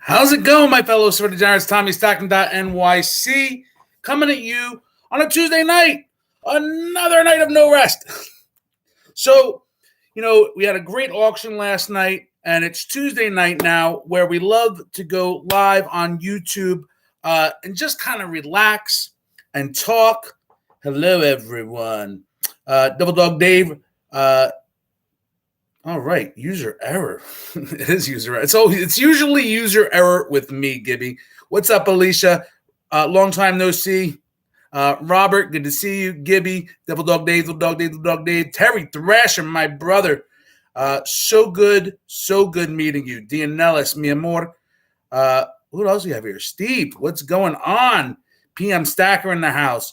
How's it going, my fellow Super Degenerates? Tommy Stockton.nyc coming at you on a Tuesday night. Another night of no rest. So, we had a great auction last night, and it's Tuesday night now where we love to go live on YouTube and just kind of relax and talk. Hello, everyone. Double Dog Dave. All right, user error. It is user error. It's usually user error with me, Gibby. What's up, Alicia? Long time no see. Robert, good to see you. Gibby, Double Dog Dave, Double Dog Dave. Terry Thrasher, my brother. So good meeting you. Dianellis, mi amor. Who else do we have here? Steve, what's going on? PM Stacker in the house.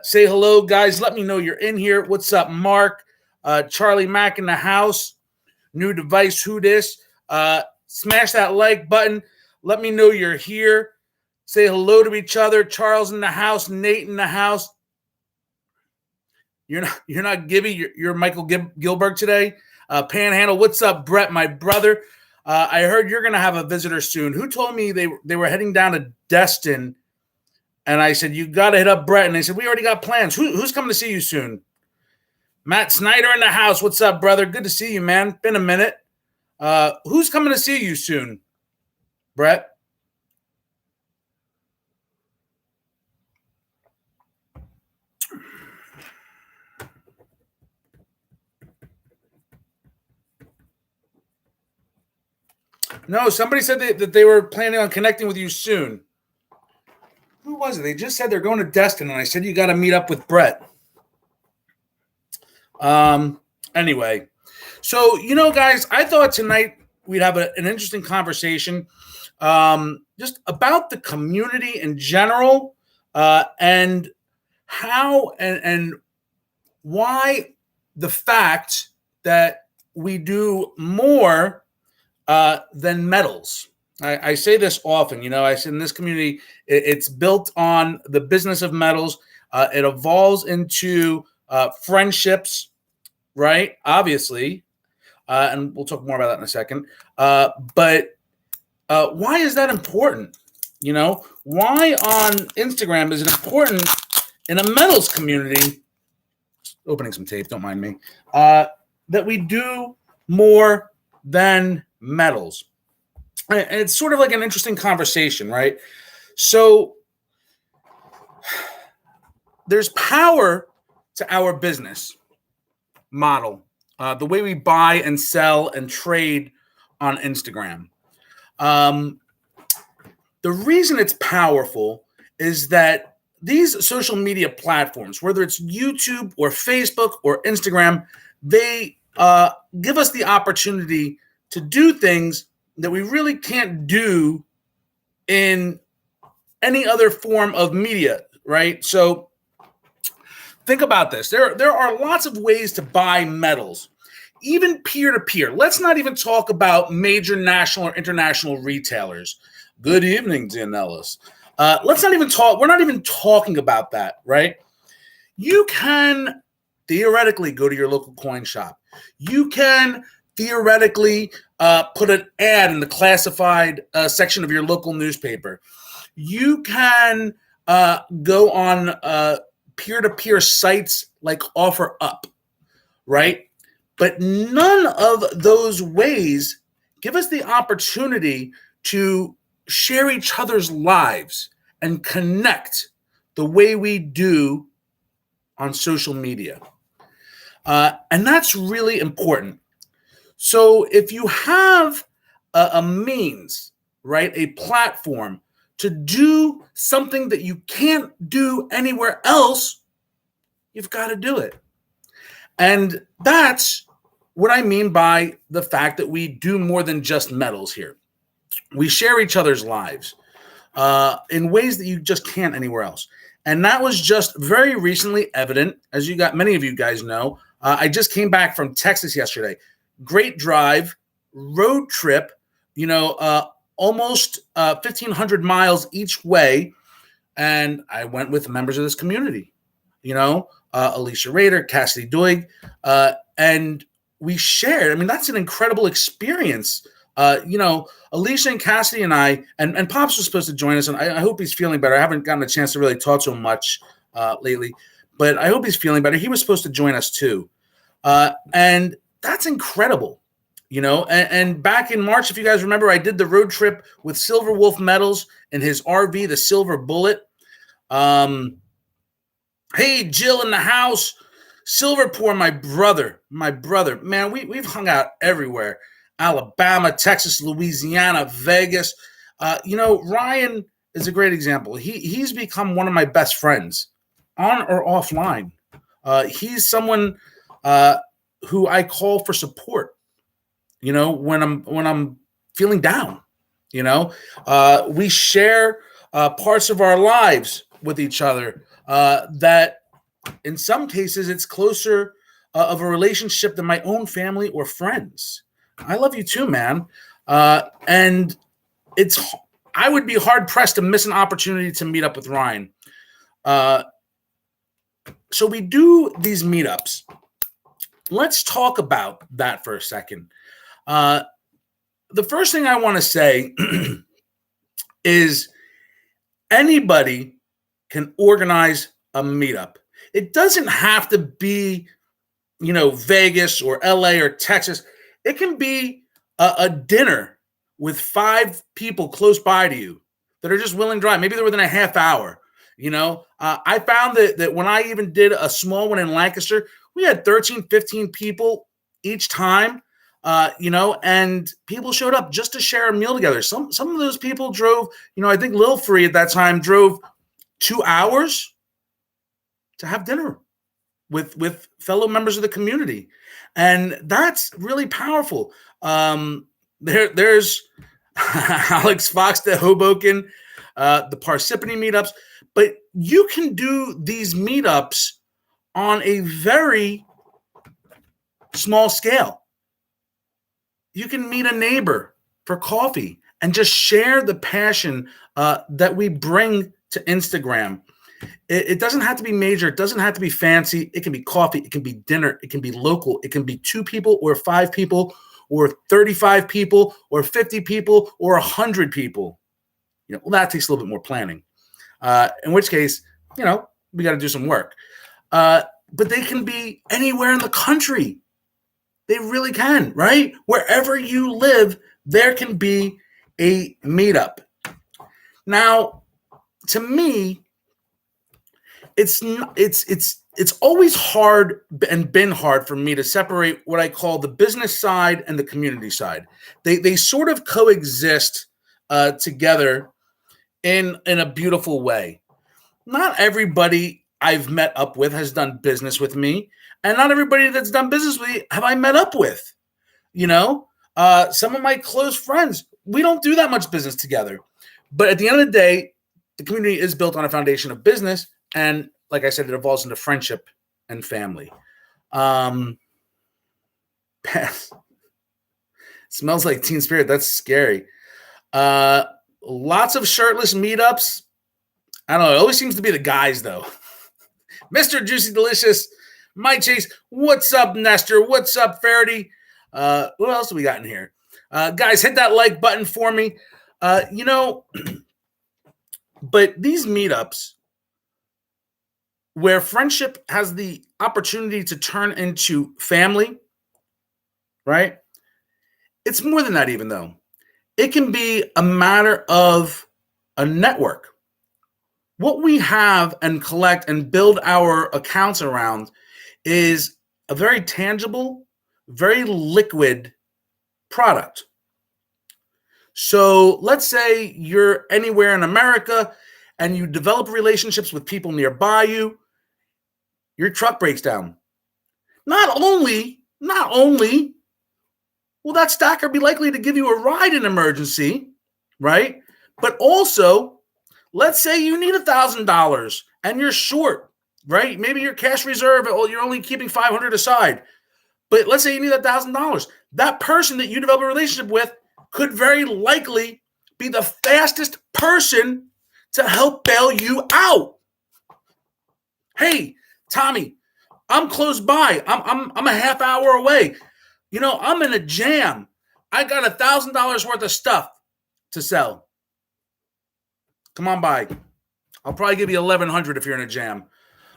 Say hello, guys. Let me know you're in here. What's up, Mark? Charlie Mack in the house. New device, who this? Smash that like button. Let me know you're here. Say hello to each other. Charles in the house. Nate in the house. You're not Gibby. You're Michael Gilbert today. Panhandle. What's up, Brett, my brother? I heard you're gonna have a visitor soon. Who told me they were heading down to Destin? And I said, you got to hit up Brett. And they said, we already got plans. Who's coming to see you soon? Matt Snyder in the house. What's up, brother? Good to see you, man. Been a minute. Who's coming to see you soon, Brett? No, somebody said that they were planning on connecting with you soon. Who was it? They just said they're going to Destin, and I said you got to meet up with Brett. Anyway, so, guys, I thought tonight we'd have an interesting conversation just about the community in general and how and why the fact that we do more than medals. I say this often, I say in this community, it's built on the business of medals. It evolves into friendships, right? Obviously. And we'll talk more about that in a second. But why is that important? Why on Instagram is it important in a medals community? Opening some tape, don't mind me. That we do more than medals. And it's sort of like an interesting conversation, right? So there's power to our business model, the way we buy and sell and trade on Instagram. The reason it's powerful is that these social media platforms, whether it's YouTube or Facebook or Instagram, they give us the opportunity to do things that we really can't do in any other form of media, right? So think about this. There are lots of ways to buy medals, even peer-to-peer. Let's not even talk about major national or international retailers. Good evening, Dianellis. Let's not even talk. We're not even talking about that, right? You can theoretically go to your local coin shop. You can theoretically put an ad in the classified section of your local newspaper. You can go on peer-to-peer sites like OfferUp, right? But none of those ways give us the opportunity to share each other's lives and connect the way we do on social media. And that's really important. So if you have a means, right, a platform to do something that you can't do anywhere else, you've got to do it. And that's what I mean by the fact that we do more than just medals here. We share each other's lives in ways that you just can't anywhere else. And that was just very recently evident, as many of you guys know. I just came back from Texas yesterday. Great drive, road trip, almost 1,500 miles each way. And I went with members of this community, Alicia Rader, Cassidy Doig, and we shared. I mean, that's an incredible experience Alicia and Cassidy and I, and Pops was supposed to join us, and I hope he's feeling better. I haven't gotten a chance to really talk to him much lately, but I hope he's feeling better. He was supposed to join us too. And that's incredible, and back in March, if you guys remember, I did the road trip with Silver Wolf Metals in his RV, the Silver Bullet. Hey, Jill in the house. Silverport, my brother, man, we've hung out everywhere. Alabama, Texas, Louisiana, Vegas. Ryan is a great example. He's become one of my best friends on or offline. He's someone who I call for support, when I'm feeling down. We share parts of our lives with each other that in some cases it's closer of a relationship than my own family or friends. I love you too, man. And I would be hard pressed to miss an opportunity to meet up with Ryan. So we do these meetups. Let's talk about that for a second. The first thing I want to say is anybody can organize a meetup. It doesn't have to be, Vegas or LA or Texas. It can be a dinner with 5 people close by to you that are just willing to drive. Maybe they're within a half hour. I found that when I even did a small one in Lancaster, we had 13, 15 people each time, and people showed up just to share a meal together. Some of those people drove, I think Lil Free at that time drove 2 hours to have dinner with fellow members of the community. And that's really powerful. There's Alex Fox to Hoboken, the Parsippany meetups, but you can do these meetups on a very small scale. You can meet a neighbor for coffee and just share the passion that we bring to Instagram. It doesn't have to be major. It doesn't have to be fancy. It can be coffee. It can be dinner. It can be local. It can be 2 people or 5 people or 35 people or 50 people or 100 people. That takes a little bit more planning. In which case, we got to do some work. But they can be anywhere in the country. They really can, right? Wherever you live, there can be a meetup. Now, to me, it's always hard and been hard for me to separate what I call the business side and the community side. They sort of coexist together in a beautiful way. Not everybody I've met up with has done business with me, and not everybody that's done business with me have I met up with. Some of my close friends, we don't do that much business together. But at the end of the day, the community is built on a foundation of business. And like I said, it evolves into friendship and family. Smells like Teen Spirit. That's scary. Lots of shirtless meetups. I don't know. It always seems to be the guys, though. Mr. Juicy Delicious, Mike Chase. What's up, Nestor? What's up, Faraday? What else do we got in here? Guys, hit that like button for me. But these meetups where friendship has the opportunity to turn into family, right? It's more than that even, though. It can be a matter of a network. What we have and collect and build our accounts around is a very tangible, very liquid product. So let's say you're anywhere in America and you develop relationships with people nearby you. Your truck breaks down. Not only will that stacker be likely to give you a ride in emergency, right? But also, let's say you need $1,000 and you're short, right? Maybe your cash reserve, you're only keeping $500 aside. But let's say you need $1,000. That person that you develop a relationship with could very likely be the fastest person to help bail you out. Hey, Tommy, I'm close by. I'm a half hour away. I'm in a jam. I got $1,000 worth of stuff to sell. Come on by. I'll probably give you 1,100 if you're in a jam.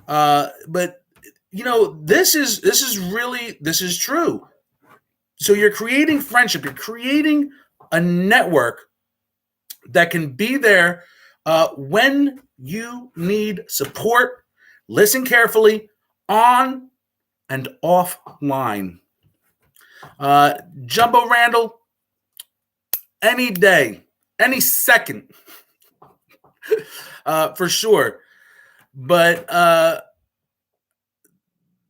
But this is true. So you're creating friendship. You're creating a network that can be there when you need support. Listen carefully, on and offline. Jumbo Randall, any day, any second, for sure. But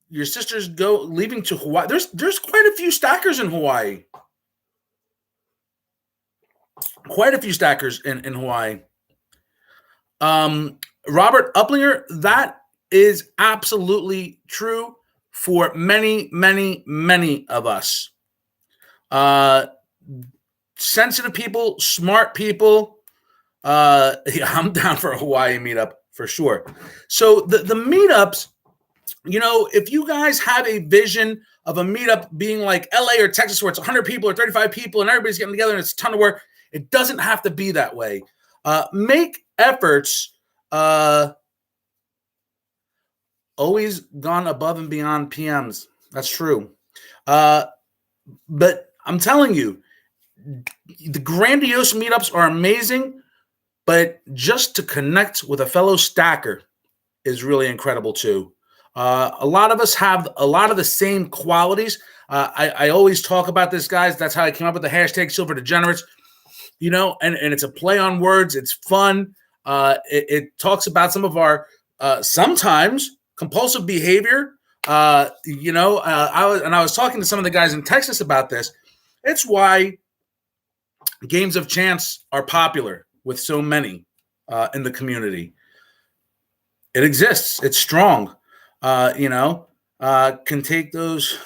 your sister's leaving to Hawaii. There's quite a few stackers in Hawaii. Quite a few stackers in Hawaii. Robert Uplinger, that is absolutely true for many, many, many of us. Sensitive people, smart people. I'm down for a Hawaii meetup for sure. So the meetups, if you guys have a vision of a meetup being like LA or Texas where it's 100 people or 35 people and everybody's getting together and it's a ton of work, it doesn't have to be that way. Make efforts. Always gone above and beyond PMs. That's true. But I'm telling you, the grandiose meetups are amazing, but just to connect with a fellow stacker is really incredible too. A lot of us have a lot of the same qualities. I always talk about this, guys. That's how I came up with the hashtag Silver Degenerates. And it's a play on words. It's fun. It talks about some of our sometimes compulsive behavior. I was talking to some of the guys in Texas about this. It's why games of chance are popular with so many in the community. It exists. It's strong. Can take those.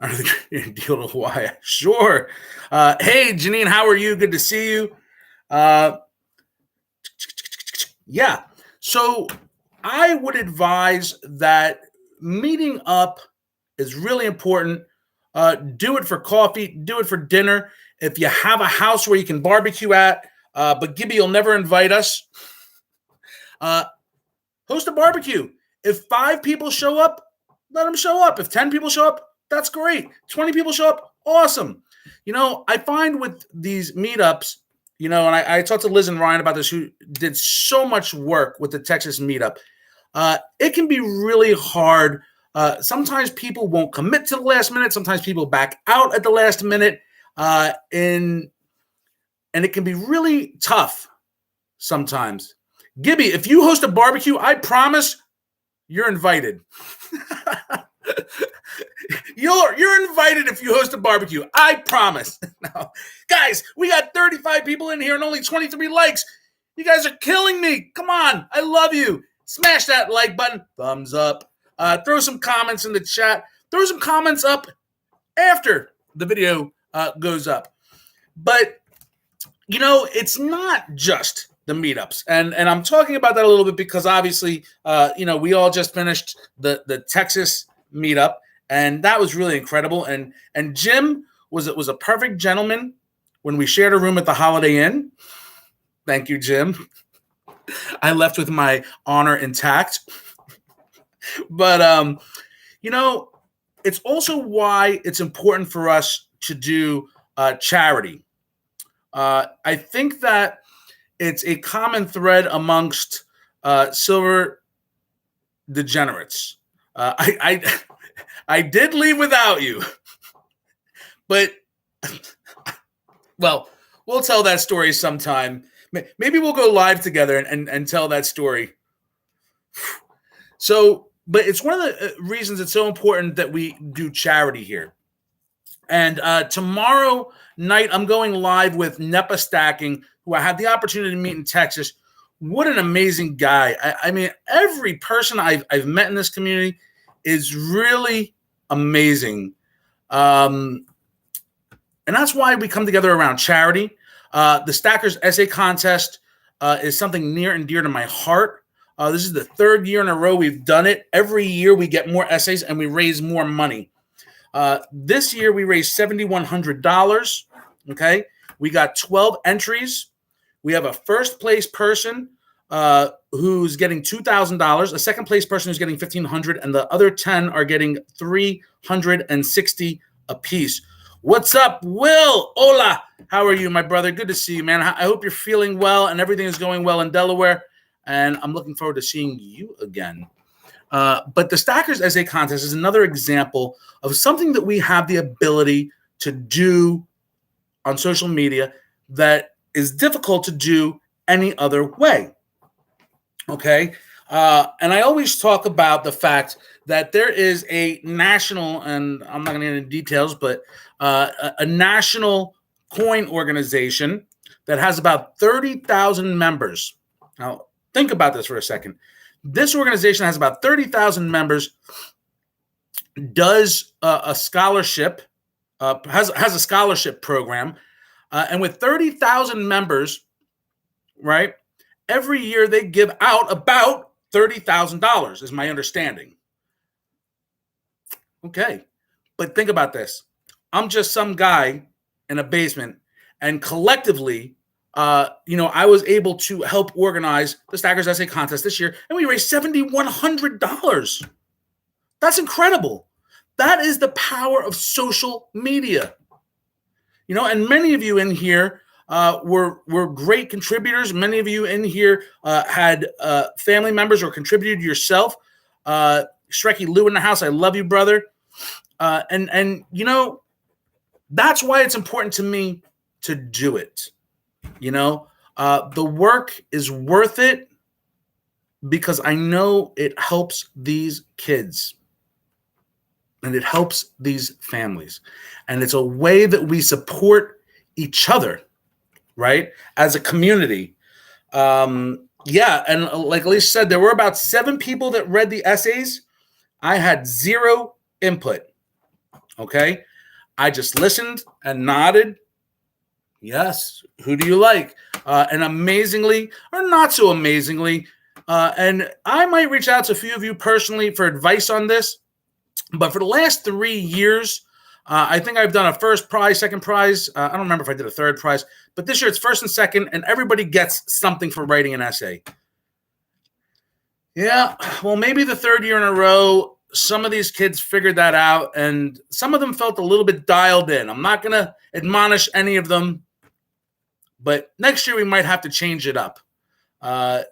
Deal to Hawaii. Sure. Hey, Janine, how are you? Good to see you. Yeah. So I would advise that meeting up is really important. Do it for coffee. Do it for dinner. If you have a house where you can barbecue at, but Gibby will never invite us, host a barbecue. If 5 people show up, let them show up. If 10 people show up, that's great. 20 people show up, awesome. I find with these meetups, and I talked to Liz and Ryan about this, who did so much work with the Texas meetup. It can be really hard. Sometimes people won't commit to the last minute. Sometimes people back out at the last minute. And it can be really tough sometimes. Gibby, if you host a barbecue, I promise you're invited. You're invited if you host a barbecue. I promise. Now, guys, we got 35 people in here and only 23 likes. You guys are killing me. Come on. I love you. Smash that like button. Thumbs up. Throw some comments in the chat. Throw some comments up after the video goes up. But, it's not just the meetups. And I'm talking about that a little bit because obviously, we all just finished the Texas meetup. And that was really incredible. And Jim was a perfect gentleman when we shared a room at the Holiday Inn. Thank you, Jim. I left with my honor intact. But, it's also why it's important for us to do charity. I think that it's a common thread amongst silver degenerates. I did leave without you, but well, we'll tell that story sometime. Maybe we'll go live together and tell that story. So, but it's one of the reasons it's so important that we do charity here. And tomorrow night, I'm going live with Nepa Stacking, who I had the opportunity to meet in Texas. What an amazing guy. I mean, every person I've met in this community is really amazing. And that's why we come together around charity. The Stackers Essay Contest is something near and dear to my heart. This is the 3rd year in a row we've done it. Every year we get more essays and we raise more money. This year we raised $7,100. Okay, we got 12 entries. We have a first place person who's getting $2,000, a second place person who's getting $1,500, and the other 10 are getting $360 apiece. What's up, Will? Hola. How are you, my brother? Good to see you, man. I hope you're feeling well and everything is going well in Delaware. And I'm looking forward to seeing you again. But the Stackers Essay Contest is another example of something that we have the ability to do on social media that is difficult to do any other way. Okay. And I always talk about the fact that there is a national, and I'm not going to get into details, but a national coin organization that has about 30,000 members. Now, think about this for a second. This organization has about 30,000 members, does a scholarship, has a scholarship program, and with 30,000 members, right, every year they give out about $30,000 is my understanding. Okay, but think about this. I'm just some guy in a basement, and collectively, I was able to help organize the Stackers Essay Contest this year, and we raised $7,100. That's incredible. That is the power of social media. And many of you in here were great contributors. Many of you in here had family members or contributed yourself. Shreky Lou in the house, I love you, brother. And that's why it's important to me to do it. The work is worth it because I know it helps these kids and it helps these families. And it's a way that we support each other, right? As a community. And like Alicia said, there were about 7 people that read the essays. I had 0 input. Okay. I just listened and nodded. Yes. Who do you like? And amazingly, or not so amazingly, and I might reach out to a few of you personally for advice on this, but for the last 3 years, I think I've done a first prize, second prize. I don't remember if I did a third prize, but this year it's first and second, and everybody gets something for writing an essay. Yeah, well, maybe the third year in a row, some of these kids figured that out, and some of them felt a little bit dialed in. I'm not going to admonish any of them, but next year we might have to change it up. And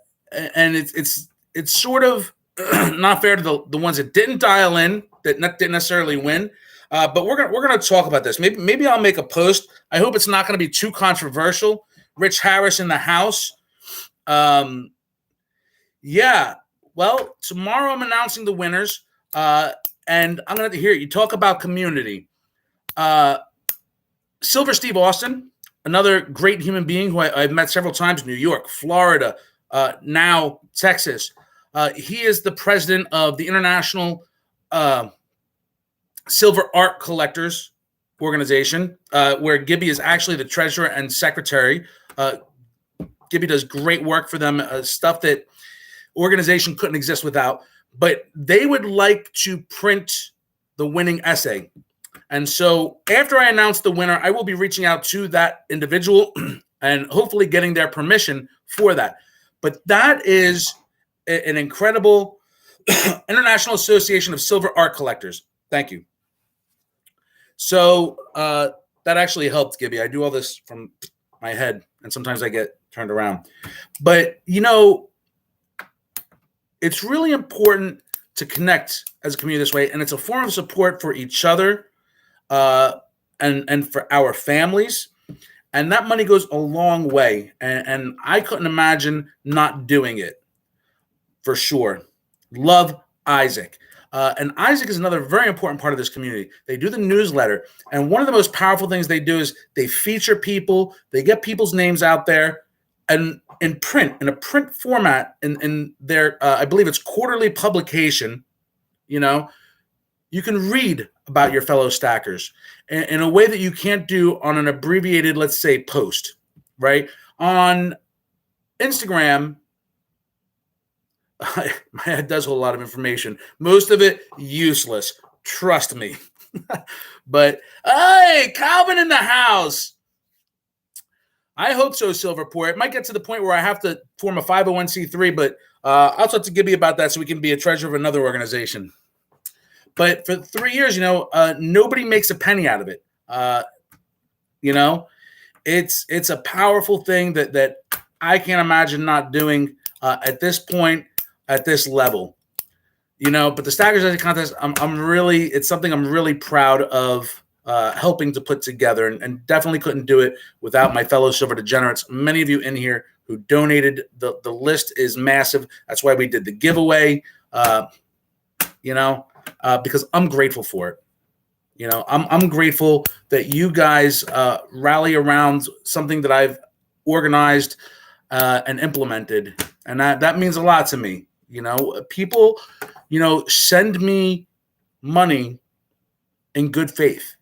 it's sort of not fair to the ones that didn't dial in, that didn't necessarily win. But we're gonna talk about this. Maybe I'll make a post. I hope it's not going to be too controversial. Rich Harris in the house. Yeah. Well, tomorrow I'm announcing the winners. And I'm going to hear you talk about community. Silver Steve Austin, another great human being who I've met several times, New York, Florida, now Texas. He is the president of the International Silver Art Collectors Organization, where Gibby is actually the treasurer and secretary. Gibby does great work for them, stuff that organization couldn't exist without. But they would like to print the winning essay. And so after I announce the winner, I will be reaching out to that individual and hopefully getting their permission for that. But that is an incredible International Association of Silver Art Collectors. Thank you. So that actually helped, Gibby. I do all this from my head, and sometimes I get turned around. But, it's really important to connect as a community this way, and it's a form of support for each other and for our families. And that money goes a long way, and I couldn't imagine not doing it, for sure. Love Isaac. And Isaac is another very important part of this community. They do the newsletter, and one of the most powerful things they do is they feature people, they get people's names out there, and in a print format, in their, I believe it's quarterly publication, you can read about your fellow stackers in a way that you can't do on an abbreviated, let's say, post, right? On Instagram, my head does hold a lot of information. Most of it useless. Trust me. But hey, Calvin in the house. I hope so, Silverport. It might get to the point where I have to form a 501c3, but I'll talk to Gibby about that so we can be a treasurer of another organization. But for 3 years, nobody makes a penny out of it. It's a powerful thing that I can't imagine not doing at this point, at this level. But the Stackers Essay Contest, it's something I'm really proud of helping to put together, and definitely couldn't do it without my fellow Silver Degenerates. Many of you in here who donated. The list is massive. That's why we did the giveaway, because I'm grateful for it. I'm grateful that you guys rally around something that I've organized and implemented, and that means a lot to me. People, send me money in good faith,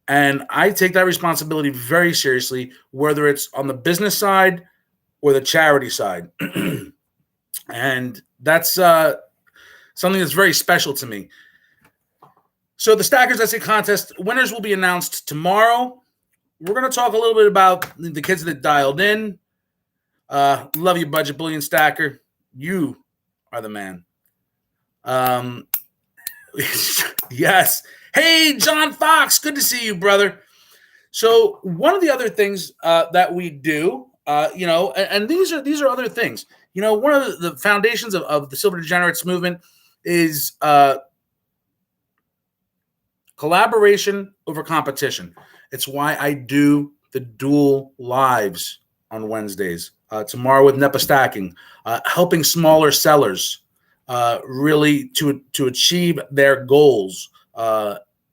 and I take that responsibility very seriously, whether it's on the business side or the charity side. And that's something that's very special to me. So the Stackers Essay Contest winners will be announced tomorrow. We're going to talk a little bit about the kids that dialed in. Love you, Budget Bullion Stacker. You are the man. Yes. Hey, John Fox. Good to see you, brother. So one of the other things that we do, and these are other things. One of the foundations of the Silver Degenerates movement is collaboration over competition. It's why I do the dual lives on Wednesdays. Tomorrow with NEPA Stacking, helping smaller sellers really to achieve their goals,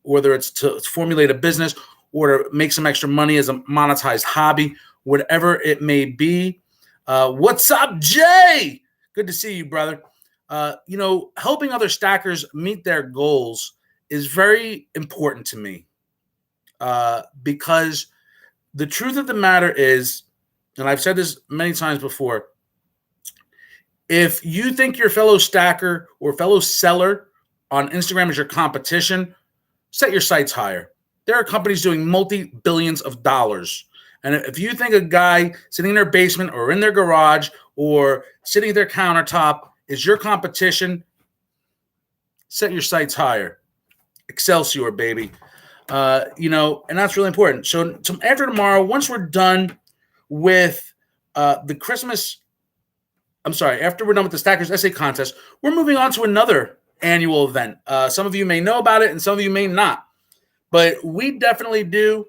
whether it's to formulate a business or to make some extra money as a monetized hobby, whatever it may be. What's up, Jay? Good to see you, brother. Helping other stackers meet their goals is very important to me because the truth of the matter is, and I've said this many times before, if you think your fellow stacker or fellow seller on Instagram is your competition, set your sights higher. There are companies doing multi-billions of dollars. And if you think a guy sitting in their basement or in their garage or sitting at their countertop is your competition, set your sights higher. Excelsior, baby. And that's really important. So after tomorrow, once we're done with the Christmas, after we're done with the Stackers Essay Contest, we're moving on to another annual event. Some of you may know about it and some of you may not. But we definitely do.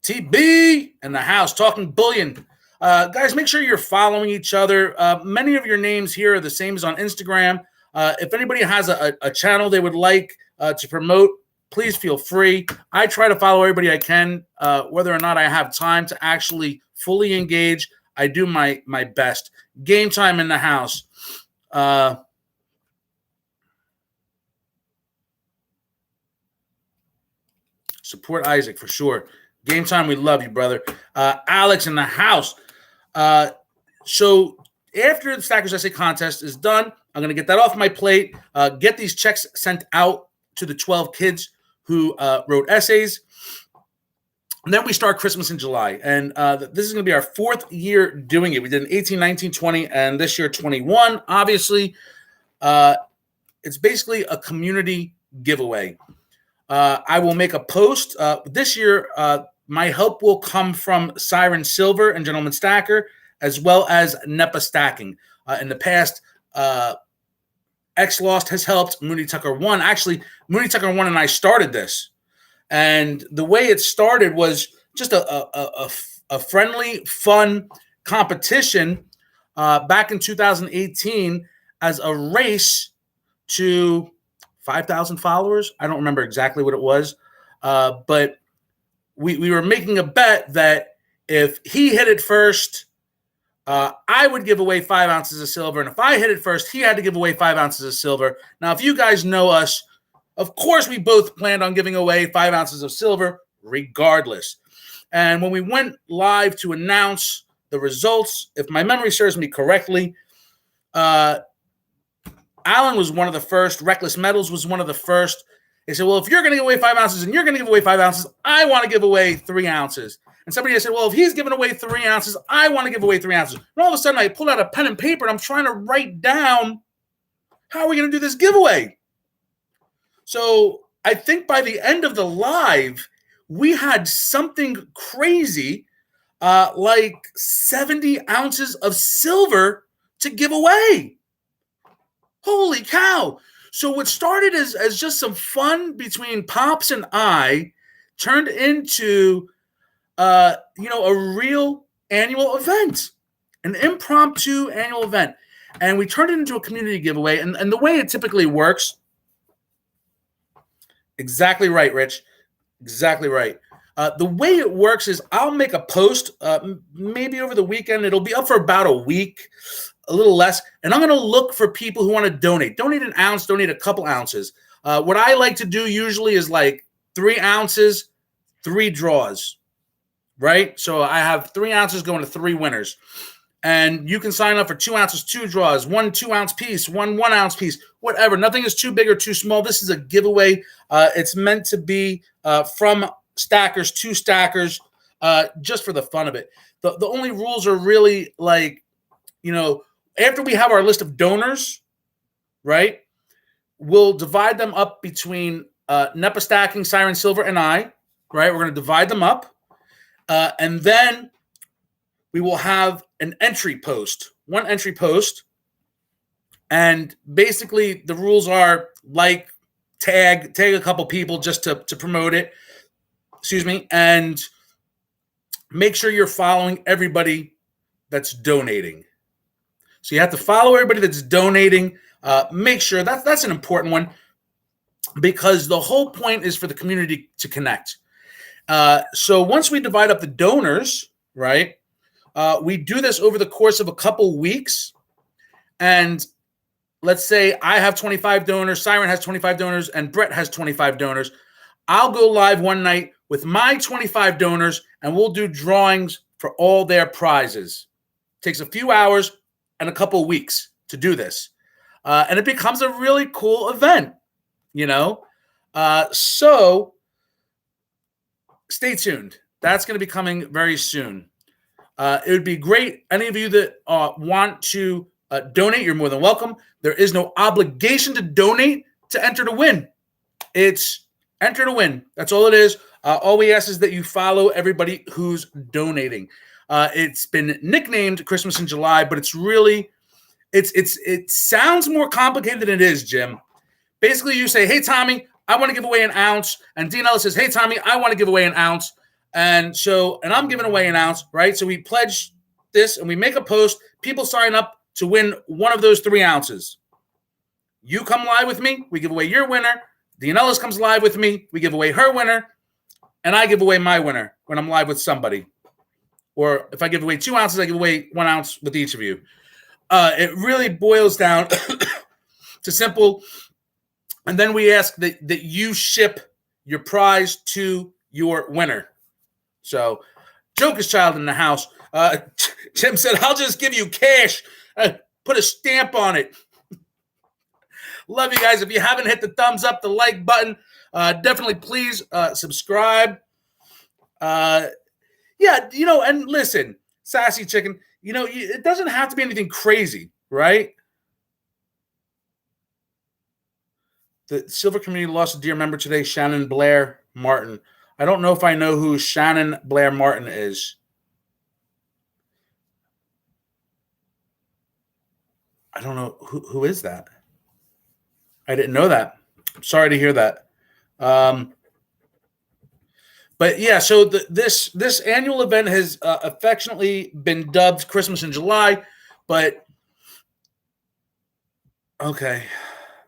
TB in the house, talking bullion. Guys, make sure you're following each other. Many of your names here are the same as on Instagram. If anybody has a channel they would like to promote, please feel free. I try to follow everybody I can, whether or not I have time to actually fully engage. I do my best. Game time in the house. Support Isaac for sure. Game time, we love you, brother. Alex in the house. So after the Stackers Essay Contest is done, I'm going to get that off my plate, get these checks sent out to the 12 kids who wrote essays. And then we start Christmas in July. And this is going to be our fourth year doing it. We did an 18, 19, 20, and this year 21. Obviously, it's basically a community giveaway. I will make a post. This year, my help will come from Siren Silver and Gentleman Stacker, as well as NEPA Stacking. In the past, X Lost has helped. Mooney Tucker 1. Actually, Mooney Tucker 1 and I started this. And the way it started was just a friendly, fun competition back in 2018 as a race to 5,000 followers. I don't remember exactly what it was, but we were making a bet that if he hit it first, I would give away 5 ounces of silver. And if I hit it first, he had to give away 5 ounces of silver. Now, if you guys know us, of course, we both planned on giving away 5 ounces of silver regardless. And when we went live to announce the results, if my memory serves me correctly, Alan was one of the first. Reckless Metals was one of the first. They said, well, if you're going to give away 5 ounces and you're going to give away 5 ounces, I want to give away 3 ounces. And somebody said, well, if he's giving away 3 ounces, I want to give away 3 ounces. And all of a sudden, I pulled out a pen and paper, and I'm trying to write down how are we going to do this giveaway. So I think by the end of the live, we had something crazy, like 70 ounces of silver to give away. Holy cow. So what started as just some fun between Pops and I turned into, a real annual event, an impromptu annual event. And we turned it into a community giveaway. And the way it typically works, exactly right, Rich, exactly right. The way it works is I'll make a post, maybe over the weekend. It'll be up for about a week, a little less. And I'm going to look for people who want to donate. Donate an ounce, donate a couple ounces. What I like to do usually is like 3 ounces, 3 draws, right? So I have 3 ounces going to 3 winners. And you can sign up for 2 ounces, 2 draws, 1 2-ounce piece, 1 1-ounce piece, whatever. Nothing is too big or too small. This is a giveaway. It's meant to be from stackers to stackers, just for the fun of it. The only rules are really like, after we have our list of donors, right, we'll divide them up between NEPA Stacking, Siren Silver, and I, right? We're going to divide them up. And then we will have an entry post, one entry post. And basically the rules are like tag a couple people just to promote it. Excuse me. And make sure you're following everybody that's donating. So you have to follow everybody that's donating. Make sure that's an important one, because the whole point is for the community to connect. So once we divide up the donors, right, we do this over the course of a couple weeks. And let's say I have 25 donors, Siren has 25 donors, and Brett has 25 donors. I'll go live one night with my 25 donors, and we'll do drawings for all their prizes. It takes a few hours and a couple weeks to do this. And it becomes a really cool event, So stay tuned. That's going to be coming very soon. It would be great. Any of you that want to donate, you're more than welcome. There is no obligation to donate to enter to win. It's enter to win. That's all it is. All we ask is that you follow everybody who's donating. It's been nicknamed Christmas in July, but it's really, it sounds more complicated than it is, Jim. Basically, you say, hey, Tommy, I want to give away an ounce. And Dean Ellis says, hey, Tommy, I want to give away an ounce. And I'm giving away an ounce, right? So we pledge this and we make a post. People sign up to win one of those 3 ounces. You come live with me, we give away your winner. Dean Ellis comes live with me, we give away her winner. And I give away my winner when I'm live with somebody. Or if I give away 2 ounces, I give away 1 ounce with each of you. It really boils down to simple. And then we ask that you ship your prize to your winner. So, Joker's Child in the house. Jim said, I'll just give you cash. Put a stamp on it. Love you guys. If you haven't hit the thumbs up, the like button, definitely please subscribe. And listen, Sassy Chicken, it doesn't have to be anything crazy, right? The Silver community lost a dear member today, Shannon Blair Martin. I don't know if I know who Shannon Blair Martin is. I don't know who is that. I didn't know that. I'm sorry to hear that. But yeah, so this annual event has affectionately been dubbed Christmas in July. But okay,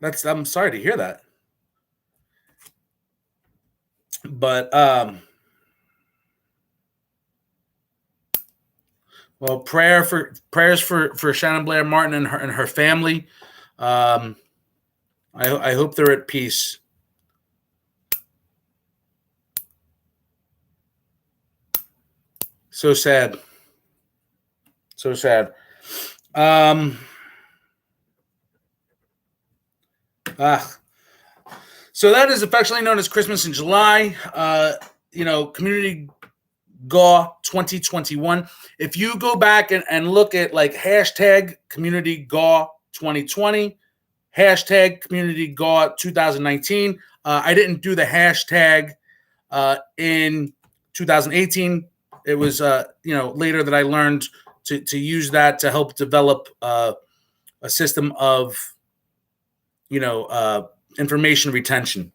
I'm sorry to hear that. But well, prayers for Shannon Blair Martin and her family. I hope they're at peace. So sad. So sad. So that is affectionately known as Christmas in July. Community GAW 2021. If you go back and look at like hashtag Community GAW 2020, hashtag Community GAW 2019. I didn't do the hashtag in 2018. It was later that I learned to use that to help develop a system of information retention.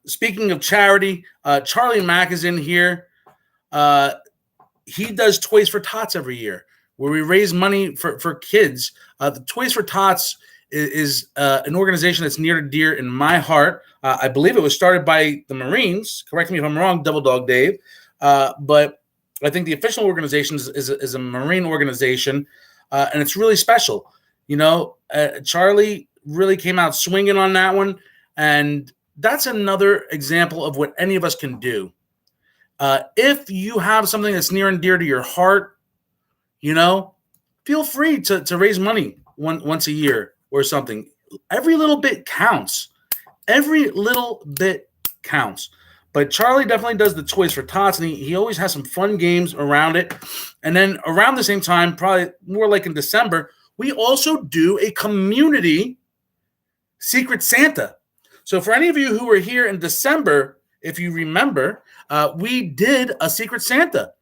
Speaking of charity, Charlie Mack is in here. He does Toys for Tots every year, where we raise money for kids. The Toys for Tots is an organization that's near and dear in my heart. I believe it was started by the Marines. Correct me if I'm wrong, Double Dog Dave. But I think the official organization is a Marine organization, and it's really special. Charlie really came out swinging on that one, and that's another example of what any of us can do. If you have something that's near and dear to your heart, feel free to raise money once a year or something. Every little bit counts. Every little bit counts. But Charlie definitely does the Toys for Tots, and he always has some fun games around it. And then around the same time, probably more like in December, we also do a community Secret Santa. So for any of you who were here in December, if you remember, we did a Secret Santa.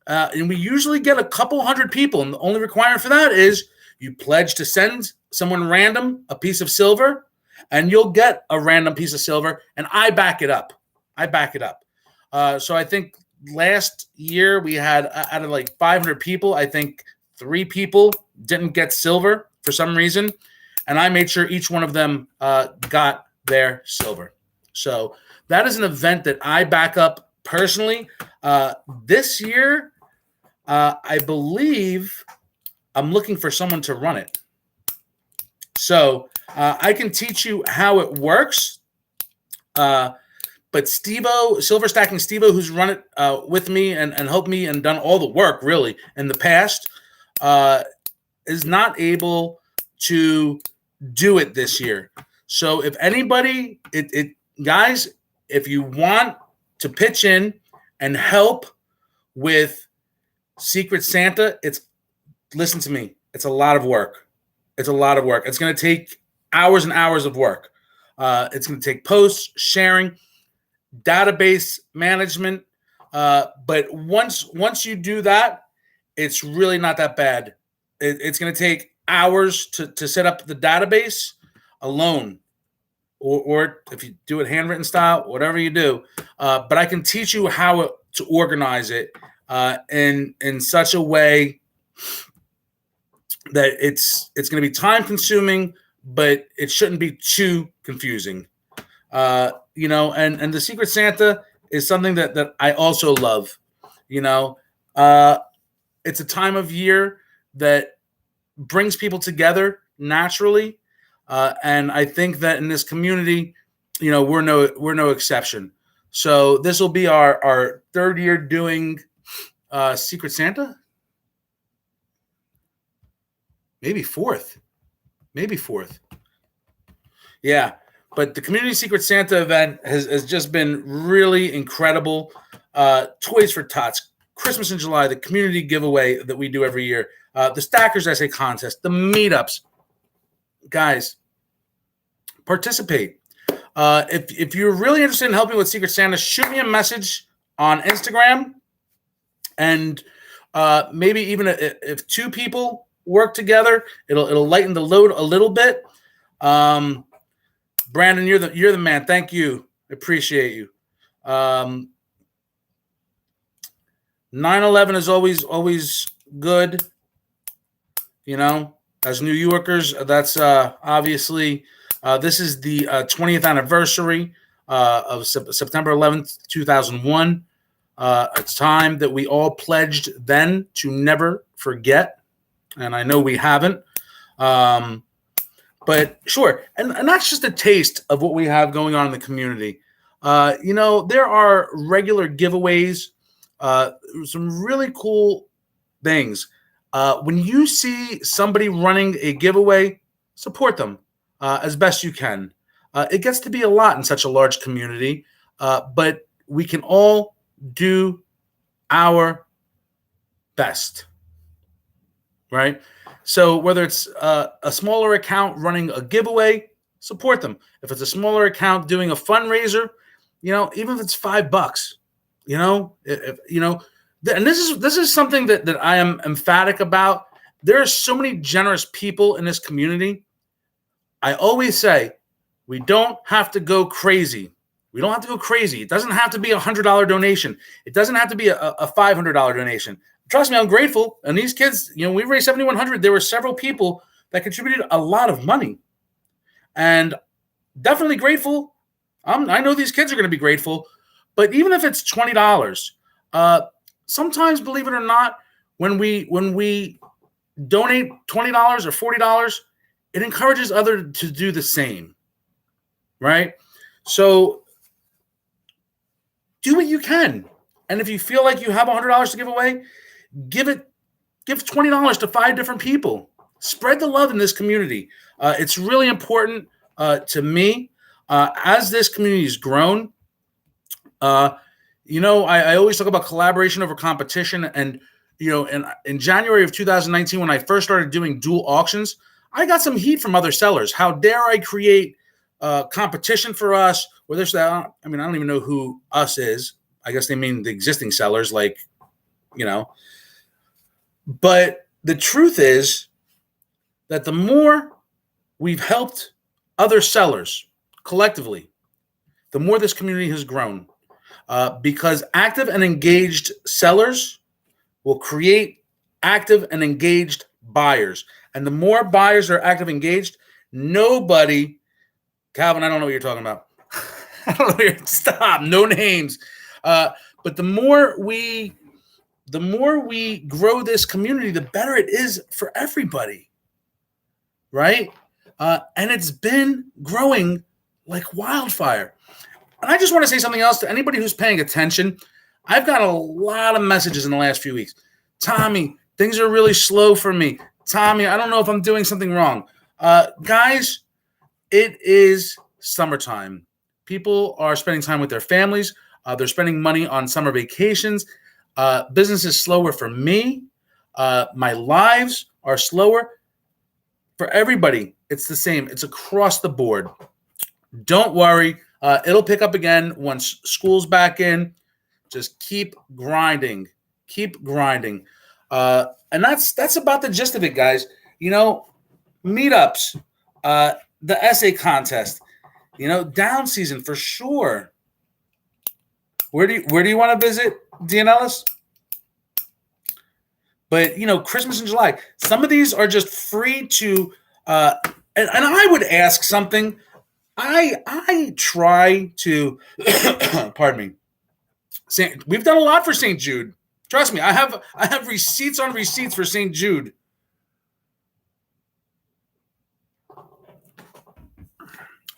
And we usually get a couple hundred people. And the only requirement for that is you pledge to send someone random a piece of silver, and you'll get a random piece of silver. And I back it up. So I think last year we had, out of like 500 people, I think 3 people didn't get silver for some reason. And I made sure each one of them got their silver. So that is an event that I back up personally. This year, I believe I'm looking for someone to run it. So I can teach you how it works. But Steve-O, Silver Stacking Steve-O, who's run it with me and helped me and done all the work really in the past, is not able to do it this year. So if anybody, guys, if you want to pitch in and help with Secret Santa, listen to me, it's a lot of work. It's going to take hours and hours of work. It's going to take posts, sharing, database management. But once you do that, it's really not that bad. It's going to take hours to set up the database alone, or if you do it handwritten style, whatever you do. But I can teach you how to organize it in such a way that it's going to be time consuming, but it shouldn't be too confusing. And the Secret Santa is something that I also love. It's a time of year that brings people together naturally. And I think that in this community, we're no exception. So this will be our 3rd year doing Secret Santa. Maybe fourth. Yeah. But the Community Secret Santa event has just been really incredible. Toys for Tots, Christmas in July, the community giveaway that we do every year, the Stackers Essay Contest, the Meetups. Guys, participate. If you're really interested in helping with Secret Santa, shoot me a message on Instagram. And maybe even if 2 people work together, it'll lighten the load a little bit. Brandon, you're the man. Thank you. Appreciate you. 9/11 is always good. As New Yorkers, that's obviously this is the 20th anniversary of September 11th, 2001. A time that we all pledged then to never forget, and I know we haven't. But sure, and that's just a taste of what we have going on in the community. There are regular giveaways, some really cool things. When you see somebody running a giveaway, support them. as best you can. It gets to be a lot in such a large community, but we can all do our best, right? So whether it's a smaller account running a giveaway, support them. If it's a smaller account doing a fundraiser, even if it's $5, and this is something that I am emphatic about. There are so many generous people in this community. I always say, we don't have to go crazy. We don't have to go crazy. It doesn't have to be a $100 donation. It doesn't have to be a $500 donation. Trust me, I'm grateful. And these kids, we raised $7,100. There were several people that contributed a lot of money, and definitely grateful. I know these kids are going to be grateful, but even if it's $20, sometimes, believe it or not, when we donate $20 or $40, it encourages others to do the same, right? So do what you can. And if you feel like you have $100 to give away, give $20 to 5 different people. Spread the love in this community. It's really important to me as this community has grown. I always talk about collaboration over competition. And, in January of 2019, when I first started doing dual auctions, I got some heat from other sellers. How dare I create competition for us? Or this, that. I don't even know who us is. I guess they mean the existing sellers, But the truth is that the more we've helped other sellers collectively, the more this community has grown. Because active and engaged sellers will create active and engaged buyers. And the more buyers are active and engaged, Calvin, I don't know what you're talking about. I don't know. Stop. No names. But the more we grow this community, the better it is for everybody, right? And it's been growing like wildfire. And I just want to say something else to anybody who's paying attention. I've got a lot of messages in the last few weeks. Tommy, things are really slow for me. Tommy, I don't know if I'm doing something wrong. Guys, it is summertime. People are spending time with their families. They're spending money on summer vacations. Business is slower for me. My lives are slower. For everybody, it's the same. It's across the board. Don't worry. It'll pick up again once school's back in. Just keep grinding. Keep grinding. And that's about the gist of it, guys. Meetups, the essay contest, down season for sure. Where do you want to visit, Dean Ellis? But Christmas in July. Some of these are just free to. And I would ask something. I try to. Pardon me. We've done a lot for St. Jude. Trust me, I have receipts on receipts for St. Jude.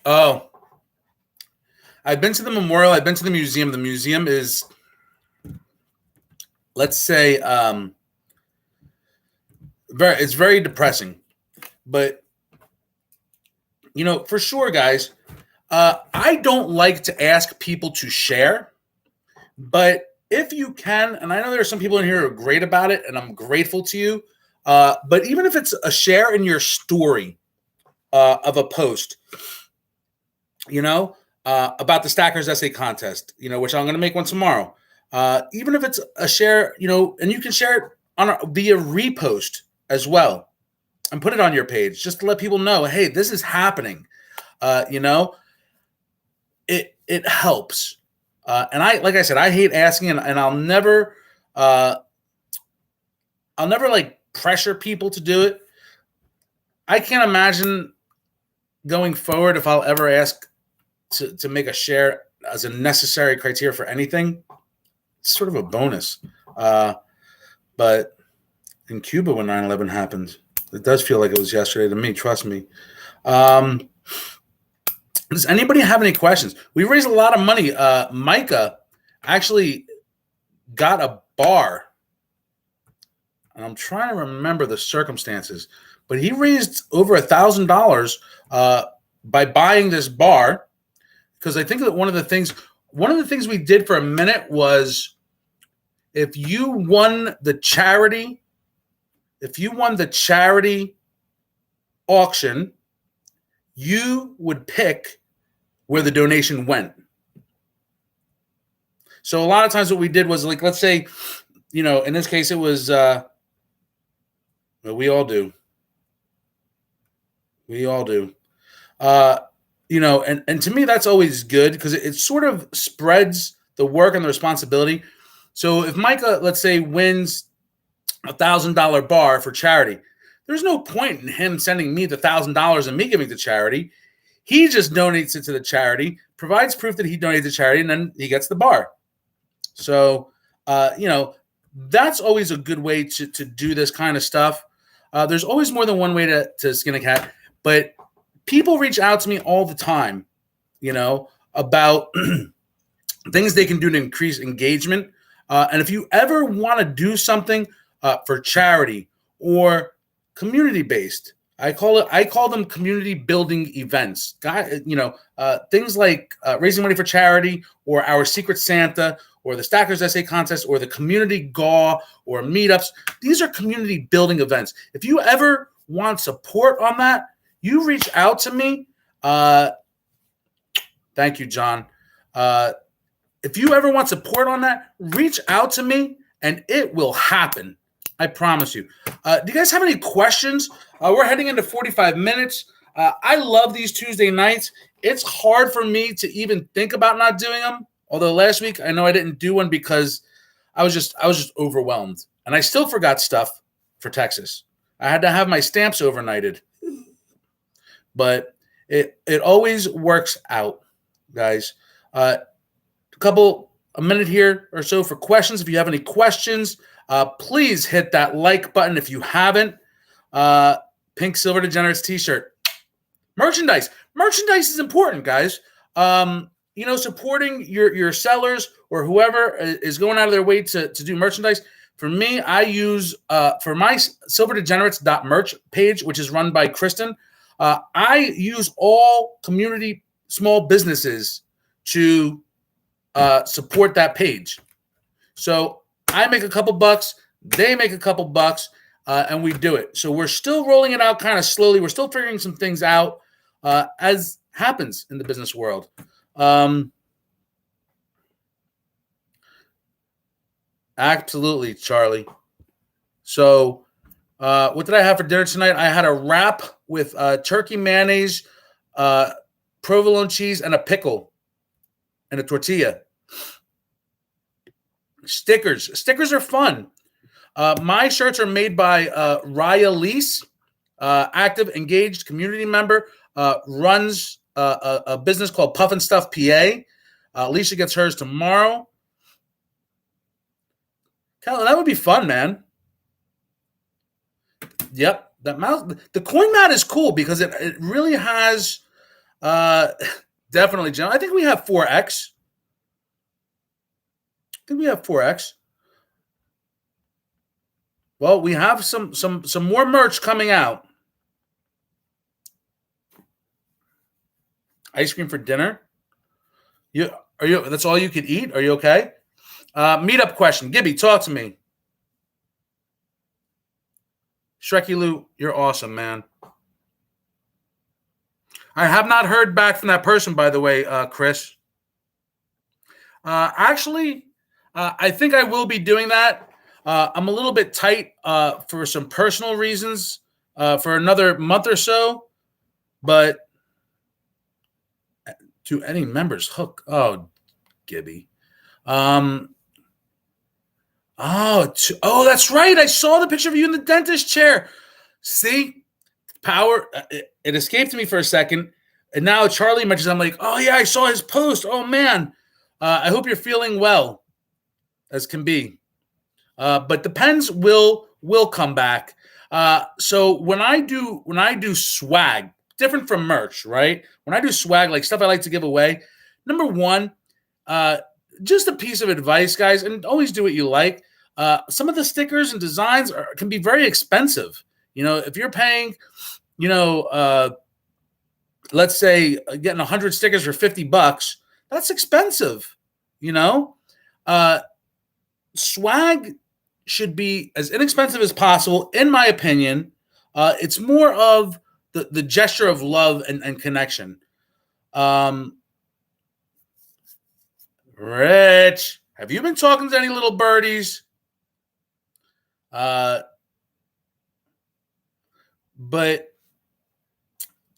Oh, I've been to the memorial. I've been to the museum. The museum is, let's say, it's very depressing. But, for sure, guys, I don't like to ask people to share. But if you can, and I know there are some people in here who are great about it, and I'm grateful to you. But even if it's a share in your story of a post, about the Stackers Essay Contest, which I'm going to make one tomorrow. Even if it's a share, and you can share it via repost as well, and put it on your page just to let people know, hey, this is happening. It helps. And like I said, I hate asking, and I'll never pressure people to do it. I can't imagine going forward if I'll ever ask to make a share as a necessary criteria for anything. It's sort of a bonus. But in Cuba when 9/11 happened, it does feel like it was yesterday to me. Trust me. Does anybody have any questions? We raised a lot of money. Micah actually got a bar. And I'm trying to remember the circumstances, but he raised over $1,000 by buying this bar, because I think that one of the things we did for a minute was if you won the charity auction, you would pick where the donation went. So a lot of times what we did was, like, let's say, in this case it was, we all do. And to me that's always good because it sort of spreads the work and the responsibility. So if Micah, let's say, wins $1,000 bar for charity, there's no point in him sending me the $1,000 and me giving it to charity. He just donates it to the charity, provides proof that he donated to charity, and then he gets the bar. So, that's always a good way to do this kind of stuff. There's always more than one way to skin a cat, but people reach out to me all the time, about things they can do to increase engagement. And if you ever want to do something for charity or community-based, I call them community building events. Things like raising money for charity, or our Secret Santa, or the Stackers Essay Contest, or the community GAW, or Meetups. These are community building events. If you ever want support on that, you reach out to me. Thank you, John. If you ever want support on that, reach out to me and it will happen. I promise you. Do you guys have any questions? We're heading into 45 minutes. I love these Tuesday nights. It's hard for me to even think about not doing them. Although last week I know I didn't do one because I was just overwhelmed, and I still forgot stuff for Texas. I had to have my stamps overnighted, but it always works out, guys. A minute here or so for questions. If you have any questions, please hit that like button if you haven't. Pink Silver Degenerates t-shirt. Merchandise is important, guys. Supporting your sellers or whoever is going out of their way to do merchandise. For me, I use for my silverdegenerates.merch page, which is run by Kristen. I use all community small businesses to support that page. So I make a couple bucks, they make a couple bucks, and we do it. So we're still rolling it out kind of slowly. We're still figuring some things out, as happens in the business world. Absolutely, Charlie. So what did I have for dinner tonight? I had a wrap with turkey mayonnaise, provolone cheese, and a pickle, and a tortilla. Stickers are fun. My shirts are made by Raya Lease, active, engaged community member, runs a business called Puff and Stuff PA. Alicia gets hers tomorrow. Cal, that would be fun, man. Yep, that mouse. The coin mat is cool because it really has definitely. I think we have 4X. Well, we have some more merch coming out. Ice cream for dinner. That's all you could eat? Are you okay? Meetup question. Gibby, talk to me. Shreky Lou, you're awesome, man. I have not heard back from that person, by the way, Chris. Actually, I think I will be doing that. I'm a little bit tight for some personal reasons for another month or so, but to any members hook. Oh, Gibby. Oh, that's right. I saw the picture of you in the dentist chair. See, power. It escaped me for a second, and now Charlie mentions. I'm like, oh yeah, I saw his post. Oh man, I hope you're feeling well, as can be. But the pens will come back. So when I do swag, different from merch, right? When I do swag, like stuff I like to give away, number one, just a piece of advice, guys, and always do what you like. Some of the stickers and designs can be very expensive. If you're paying, let's say getting 100 stickers for $50, that's expensive, you know? Swag should be as inexpensive as possible, in my opinion. It's more of the gesture of love and connection. Rich, have you been talking to any little birdies? But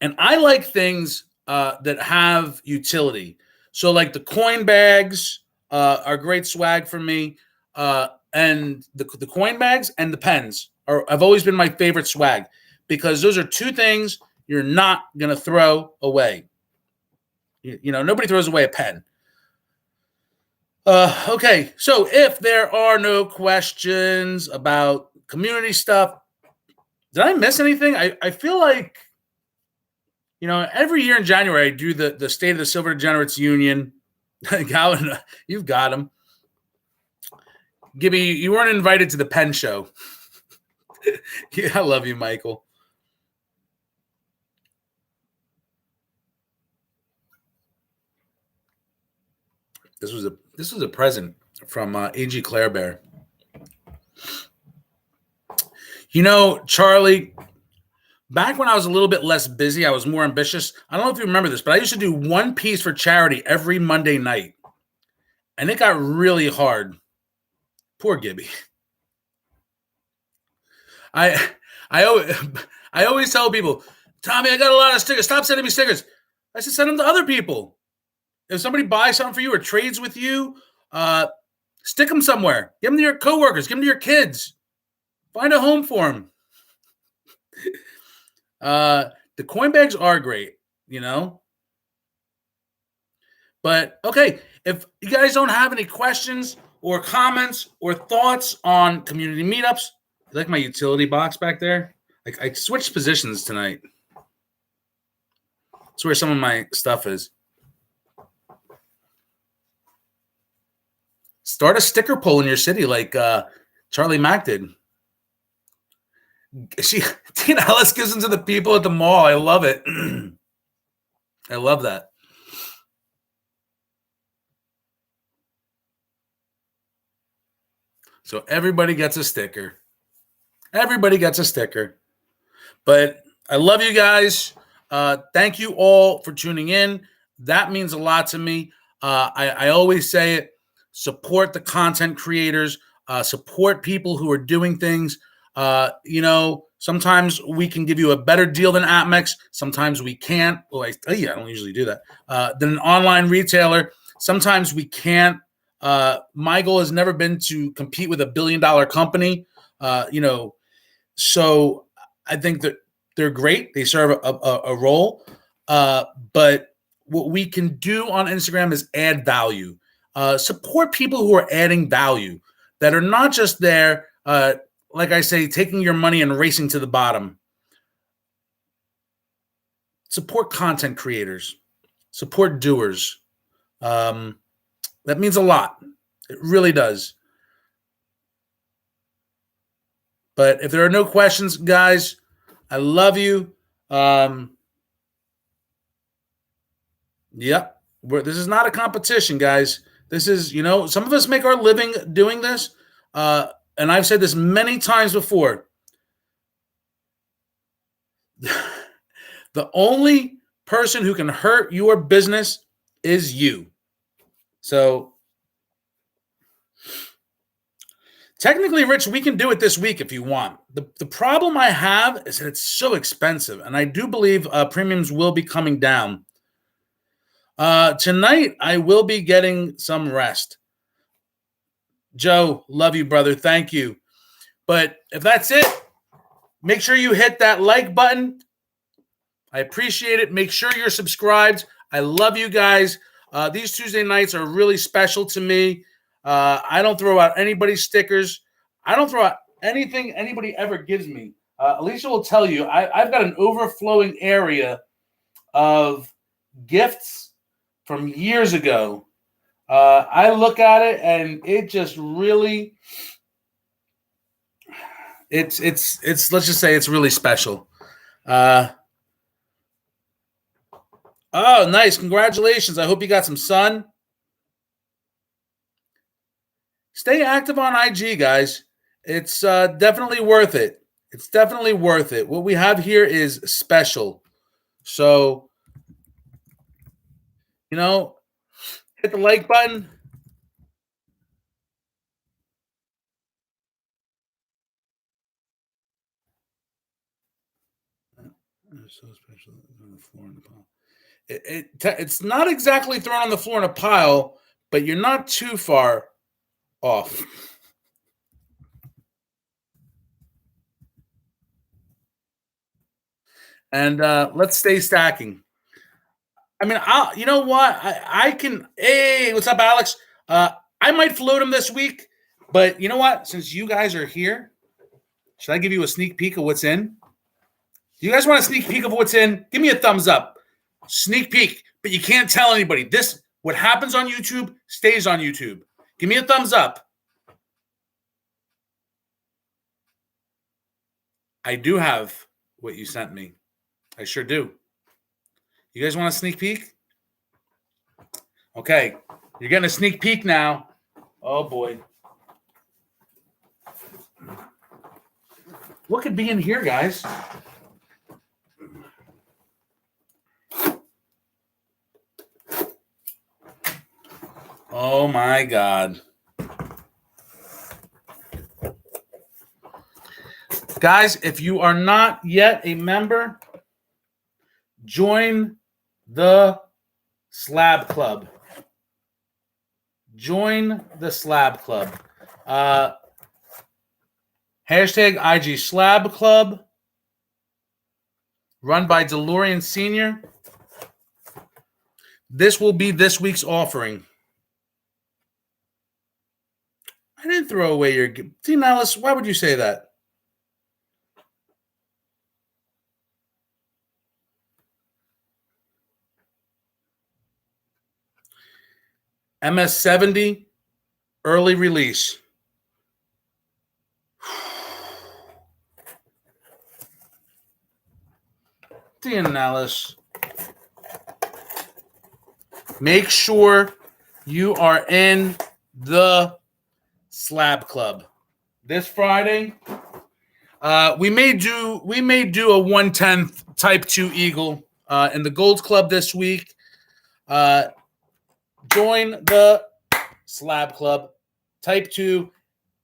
and I like things that have utility. So like the coin bags are great swag for me, and the coin bags and the pens have always been my favorite swag because those are two things you're not gonna throw away. You know, nobody throws away a pen. Okay, so if there are no questions about community stuff, did I miss anything? I feel like, you know, every year in January I do the State of the Silver Degenerates Union. Gowan, you've got him. Gibby, you weren't invited to the pen show. Yeah, I love you, Michael. This was a present from A.G. Claire Bear. You know, Charlie, back when I was a little bit less busy, I was more ambitious. I don't know if you remember this, but I used to do one piece for charity every Monday night. And it got really hard. Poor Gibby. I always tell people, Tommy, I got a lot of stickers. Stop sending me stickers. I said, send them to other people. If somebody buys something for you or trades with you, stick them somewhere. Give them to your coworkers. Give them to your kids. Find a home for them. The coin bags are great, you know. But okay, if you guys don't have any questions or comments or thoughts on community meetups, you like my utility box back there? I switched positions tonight. That's where some of my stuff is. Start a sticker poll in your city like Charlie Mack did. Tina Ellis gives them to the people at the mall. I love it. I love that. So everybody gets a sticker. Everybody gets a sticker. But I love you guys. Thank you all for tuning in. That means a lot to me. I always say it. Support the content creators. Support people who are doing things. You know, sometimes we can give you a better deal than Atmex. Sometimes we can't. Well, I don't usually do that. Than an online retailer. Sometimes we can't. My goal has never been to compete with $1 billion company. You know, so I think that they're great. They serve a role. But what we can do on Instagram is add value. Support people who are adding value that are not just there, like I say, taking your money and racing to the bottom. Support content creators. Support doers. That means a lot. It really does. But if there are no questions, guys, I love you. Yep. This is not a competition, guys. This is, you know, some of us make our living doing this. And I've said this many times before. The only person who can hurt your business is you. So technically, Rich, we can do it this week if you want. The problem I have is that it's so expensive. And I do believe premiums will be coming down. Tonight, I will be getting some rest. Joe, love you, brother. Thank you. But if that's it, make sure you hit that like button. I appreciate it. Make sure you're subscribed. I love you guys. These Tuesday nights are really special to me. I don't throw out anybody's stickers. I don't throw out anything anybody ever gives me. Alicia will tell you, I've got an overflowing area of gifts from years ago. I look at it and it just really, it's let's just say it's really special. Oh, nice. Congratulations. I hope you got some sun. Stay active on IG, guys. It's definitely worth it. It's definitely worth it. What we have here is special. So, you know, hit the like button. So special on the floor in the pile. It's not exactly thrown on the floor in a pile, but you're not too far off. And let's stay stacking. I mean, you know what? I can. Hey, what's up, Alex? I might float him this week, but you know what? Since you guys are here, should I give you a sneak peek of what's in? Do you guys want a sneak peek of what's in? Give me a thumbs up. Sneak peek, but you can't tell anybody. This, what happens on YouTube, stays on YouTube. Give me a thumbs up. I do have what you sent me. I sure do. You guys want a sneak peek? Okay, you're getting a sneak peek now. Oh boy. What could be in here, guys? Oh my God. Guys, if you are not yet a member, join the Slab Club. Join the Slab Club. Hashtag IG Slab Club. Run by DeLorean Sr. This will be this week's offering. I didn't throw away your gift. Dean Alice, why would you say that? MS-70 early release. Dean Alice. Make sure you are in the Slab Club this Friday. We may do a 1/10 Type 2 Eagle in the Gold Club this week. Join the Slab Club, Type 2,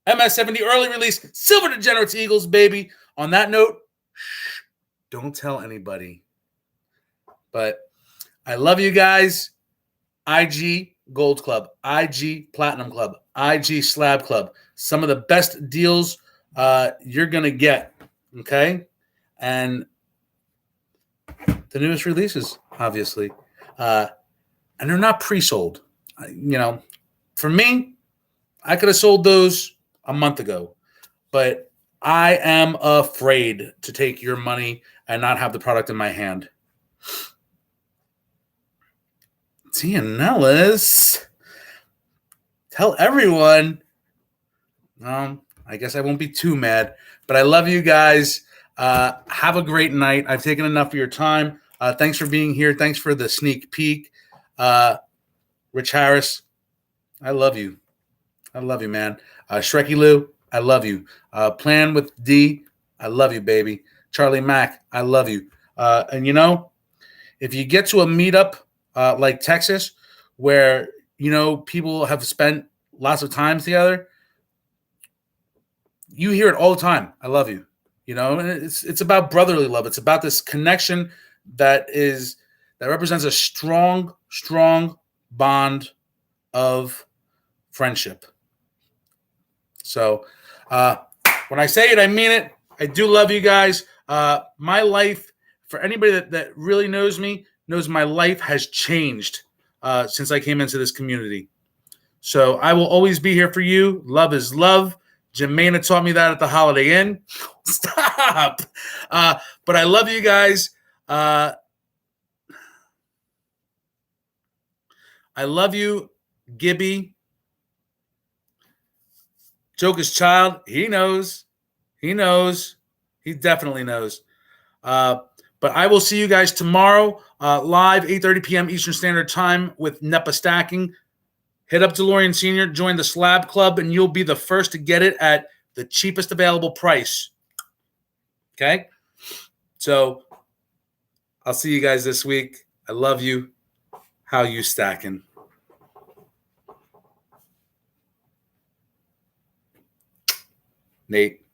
MS-70 early release, Silver Degenerates Eagles, baby. On that note, don't tell anybody. But I love you guys. IG Gold Club, IG Platinum Club, IG Slab Club. Some of the best deals you're going to get. Okay? And the newest releases, obviously. And they're not pre-sold. You know, for me, I could have sold those a month ago. But I am afraid to take your money and not have the product in my hand. Tianellis. Tell everyone. I guess I won't be too mad. But I love you guys. Have a great night. I've taken enough of your time. Thanks for being here. Thanks for the sneak peek. Rich Harris, I love you. I love you, man. Shreky Lou, I love you. Plan with D, I love you, baby. Charlie Mack, I love you. And you know, if you get to a meetup like Texas, where you know people have spent lots of time together, you hear it all the time. I love you. You know, and it's about brotherly love. It's about this connection that represents a strong bond of friendship. So when I say it, I mean it. I do love you guys. My life, for anybody that really knows me, knows my life has changed since I came into this community. So I will always be here for you. Love is love. Jermaine taught me that at the Holiday Inn. Stop. But I love you guys. I love you, Gibby. Joker's child. He knows. He knows. He definitely knows. But I will see you guys tomorrow, live, 8:30 p.m. Eastern Standard Time with NEPA Stacking. Hit up DeLorean Senior, join the Slab Club, and you'll be the first to get it at the cheapest available price. Okay? So I'll see you guys this week. I love you. How you stacking? Nate.